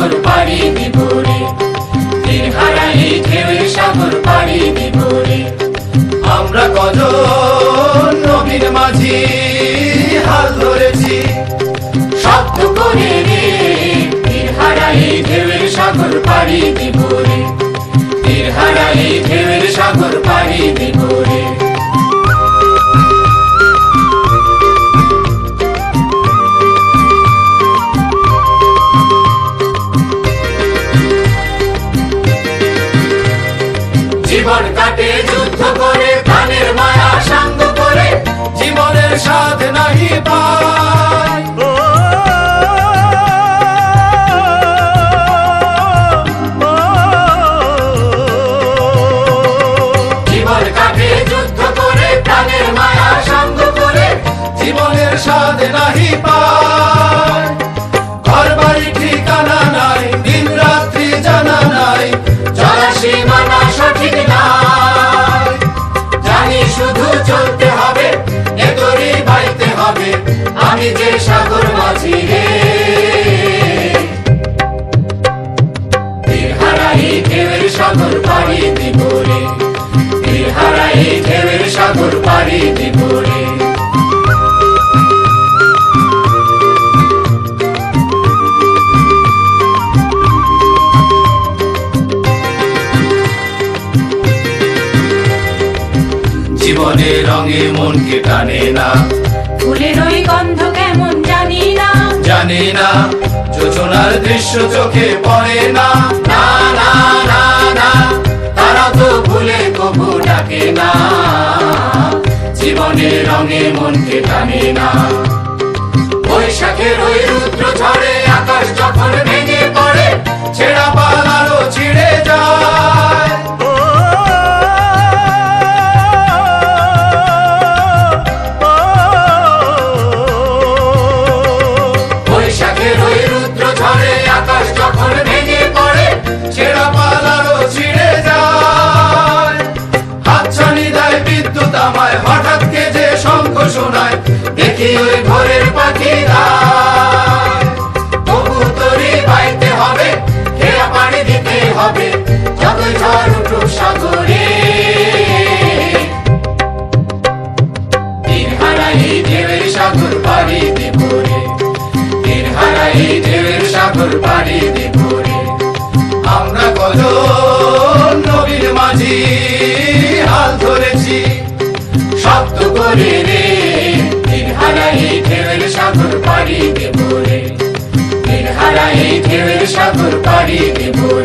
সাগর পাড়ি দিব রে, তীর হারাই ঢেউয়ের সাগর পাড়ি দিব রে। আমরা কজন নবীন মাঝি হাল ধরেছি, শব্দ করে রে, তীর হারাই ঢেউয়ের সাগর পাড়ি দিব রে, তীর হারাই ঢেউয়ের সাগর পাড়ি দিব রে। জীবন কাটে যুদ্ধ করে, প্রাণের মায়া সাঙ্গ করে, জীবনের স্বাদ নাহি পাই। জীবন কাটে যুদ্ধ করে, প্রাণের মায়া সাঙ্গ করে, জীবনের স্বাদ নাহি পাই। ঘর বাড়ি ঠিকানা নাই, দিন রাত্রি জানা নাই, চলার সীমানা সঠিক নাই। জানি শুধু চলতে হবে, এ দড়ি বাইতে হবে, আমি যে সাগর মাঝি রে। তীর হারাই ঢেউয়ের সাগর পাড়ি দিব রে, তীর হারাই ঢেউয়ের সাগর পাড়ি দিব রে। জীবনের রঙে মনকে টানে না, ফুলের ওই গন্ধ কেমন জানি না, জানি না যোজনার দৃশ্য চোখে পড়ে না। না না না না, তারা তো ভুলে কবু ডাকে না, জীবনের রঙে মনকে টানে না। বৈশাখের ওই রুদ্র ঝড়ে আকাশ যখন ভেঙে পড়ে, ছেঁড়া পালারও ছিঁড়ে যায়। বৈশাখের ওই রুদ্র ঝড়ে আকাশ যখন ভেঙে পড়ে, ছেঁড়া পালারও ছিঁড়ে যায়। হাতছানি দেয় বিদ্যুৎ আমায়, হঠাৎ কে যে শঙ্খ শোনায়, দেখি ওই ভোরের পাখিরা। তবু তরি বাইতে হবে, খেয়া পাড়ি দিতে হবে, যতই ঝড় উঠুক সাগরে। তীর হারাই ঢেউয়ের সাগর পাড়ি দিব রে, তীর হারাই ঢেউয়ের সাগর পাড়ি দিব রে। আমরা কজন নবীন মাঝি হাল ধরেছি, শব্দ করে রে, তীর হারাই ঢেউয়ের সাগর পাড়ি দিব রে, তীর হারাই ঢেউয়ের সাগর পাড়ি দিব রে।